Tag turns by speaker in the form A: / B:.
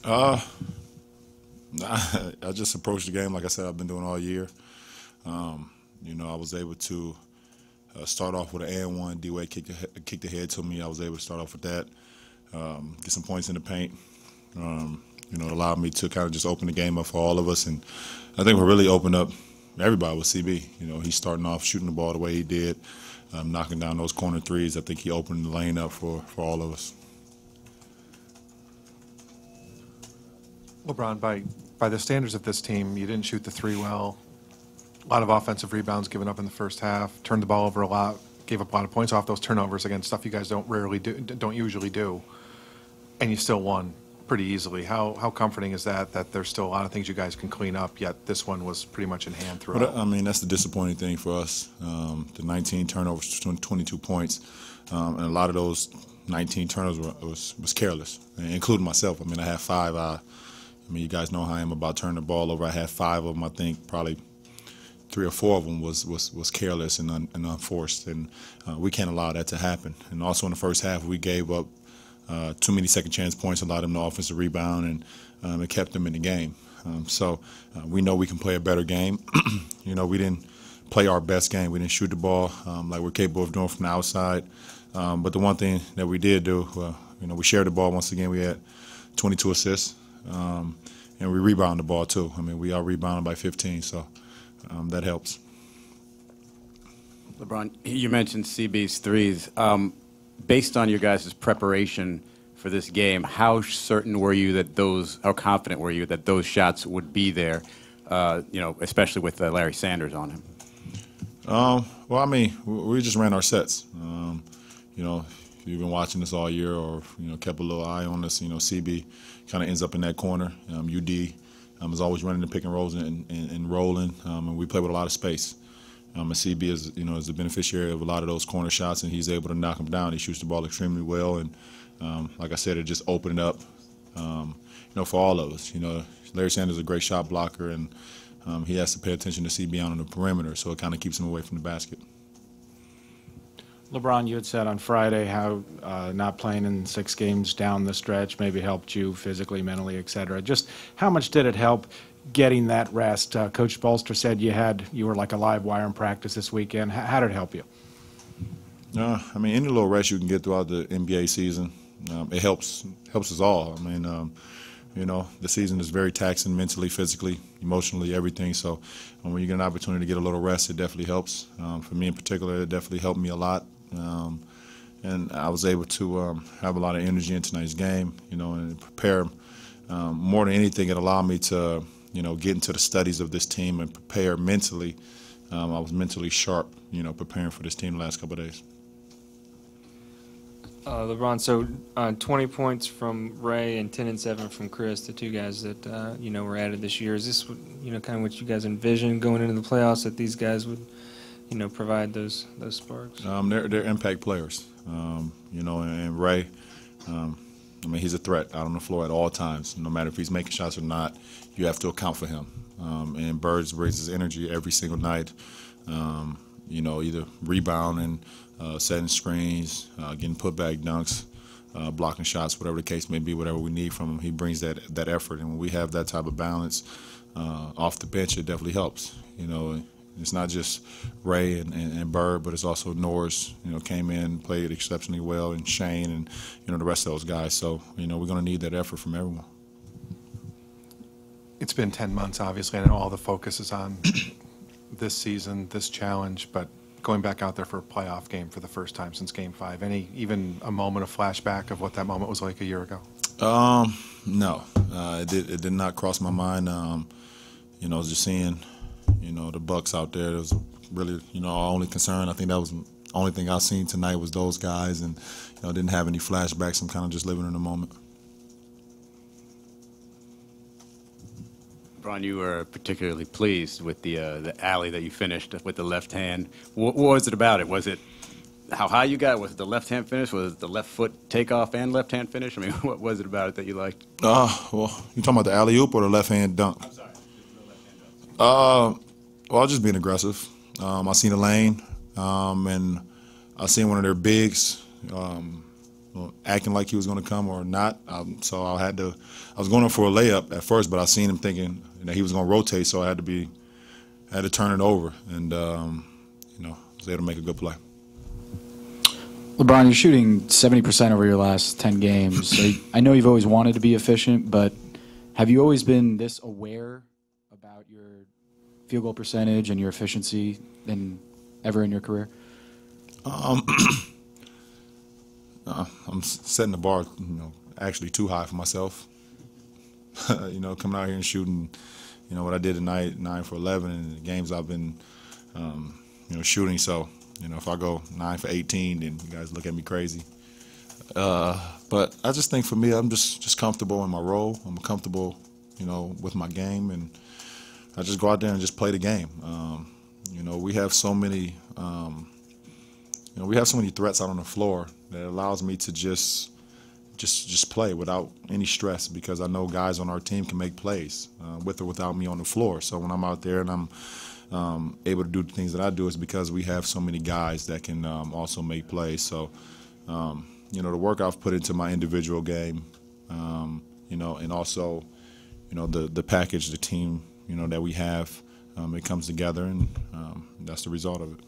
A: Uh, I just approached the game like I said I've been doing all year. I was able to start off with an and one. D-Wade kicked the head to me. I was able to start off with that, get some points in the paint. It allowed me to kind of just open the game up for all of us, and I think we really opened up everybody with CB. He's starting off shooting the ball the way he did, knocking down those corner threes. I think he opened the lane up for all of us.
B: LeBron, by the standards of this team, you didn't shoot the three well. A lot of offensive rebounds given up in the first half. Turned the ball over a lot. Gave up a lot of points off those turnovers. Again, stuff you guys don't usually do. And you still won pretty easily. How comforting is that there's still a lot of things you guys can clean up, yet this one was pretty much in hand throughout?
A: But, that's the disappointing thing for us. The 19 turnovers, 22 points, and a lot of those 19 turnovers was careless, including myself. I had 5. You guys know how I am about turning the ball over. I had 5 of them. I think probably 3 or 4 of them was careless and unforced, and we can't allow that to happen. And also in the first half, we gave up too many second chance points, allowed them to offensive rebound, and it kept them in the game. So we know we can play a better game. We didn't play our best game. We didn't shoot the ball like we're capable of doing from the outside. But the one thing that we did do, we shared the ball once again. We had 22 assists. And we rebound the ball too. We are rebounded by 15, so that helps.
C: LeBron, you mentioned CB's threes. Based on your guys' preparation for this game, how certain were you that how confident were you that those shots would be there, especially with Larry Sanders on him?
A: We just ran our sets. If you've been watching us all year or, kept a little eye on us, CB kind of ends up in that corner. UD is always running the pick and rolls and rolling, and we play with a lot of space. And CB is the beneficiary of a lot of those corner shots, and he's able to knock them down. He shoots the ball extremely well, and like I said, it just opened it up, for all of us. Larry Sanders is a great shot blocker, and he has to pay attention to CB on the perimeter, so it kind of keeps him away from the basket.
D: LeBron, you had said on Friday how not playing in 6 games down the stretch maybe helped you physically, mentally, et cetera. Just how much did it help getting that rest? Coach Bolster said you were like a live wire in practice this weekend. How did it help you?
A: Any little rest you can get throughout the NBA season, it helps us all. The season is very taxing mentally, physically, emotionally, everything. So when you get an opportunity to get a little rest, it definitely helps. For me in particular, it definitely helped me a lot. And I was able to have a lot of energy in tonight's game, and prepare. More than anything, it allowed me to, get into the studies of this team and prepare mentally. I was mentally sharp, preparing for this team the last couple of days.
E: LeBron, so 20 points from Ray and 10 and 7 from Chris, the 2 guys that were added this year. Is this kind of what you guys envisioned going into the playoffs, that these guys would provide those sparks?
A: They're impact players, and Ray. He's a threat out on the floor at all times. No matter if he's making shots or not, you have to account for him. And Birds brings his energy every single night. Either rebounding, setting screens, getting putback dunks, blocking shots, whatever the case may be, whatever we need from him, he brings that effort. And when we have that type of balance off the bench, it definitely helps. It's not just Ray and Bird, but it's also Norris, came in, played exceptionally well, and Shane and, the rest of those guys. So, we're going to need that effort from everyone.
B: It's been 10 months, obviously, and all the focus is on this season, this challenge, but going back out there for a playoff game for the first time since Game 5, even a moment of flashback of what that moment was like a year ago?
A: No, it did not cross my mind. Just seeing, the Bucks out there, it was really, our only concern. I think that was the only thing I seen tonight was those guys, and didn't have any flashbacks. I'm kind of just living in the moment.
C: LeBron, you were particularly pleased with the alley that you finished with the left hand. What was it about it? Was it how high you got? Was it the left hand finish? Was it the left foot takeoff and left hand finish? What was it about it that you liked?
A: You talking about the alley oop or the left hand dunk?
C: I'm sorry, the left hand dunk.
A: I was just being aggressive. I seen a lane, and I seen one of their bigs, acting like he was going to come or not. So I was going for a layup at first, but I seen him thinking that he was going to rotate, so I had to turn it over, and was able to make a good play.
F: LeBron, you're shooting 70% over your last 10 games. So I know you've always wanted to be efficient, but have you always been this aware about your field goal percentage and your efficiency than ever in your career?
A: I'm setting the bar, actually too high for myself. Coming out here and shooting, what I did tonight, 9 for 11, and the games I've been, shooting. So, if I go 9 for 18, then you guys look at me crazy. But I just think for me, I'm just comfortable in my role. I'm comfortable, with my game, and I just go out there and just play the game. We have so many, threats out on the floor that allows me to just play without any stress, because I know guys on our team can make plays with or without me on the floor. So when I'm out there and I'm able to do the things that I do, it's because we have so many guys that can also make plays. So, the work I've put into my individual game, and also, the package, the team, that we have, it comes together, and that's the result of it.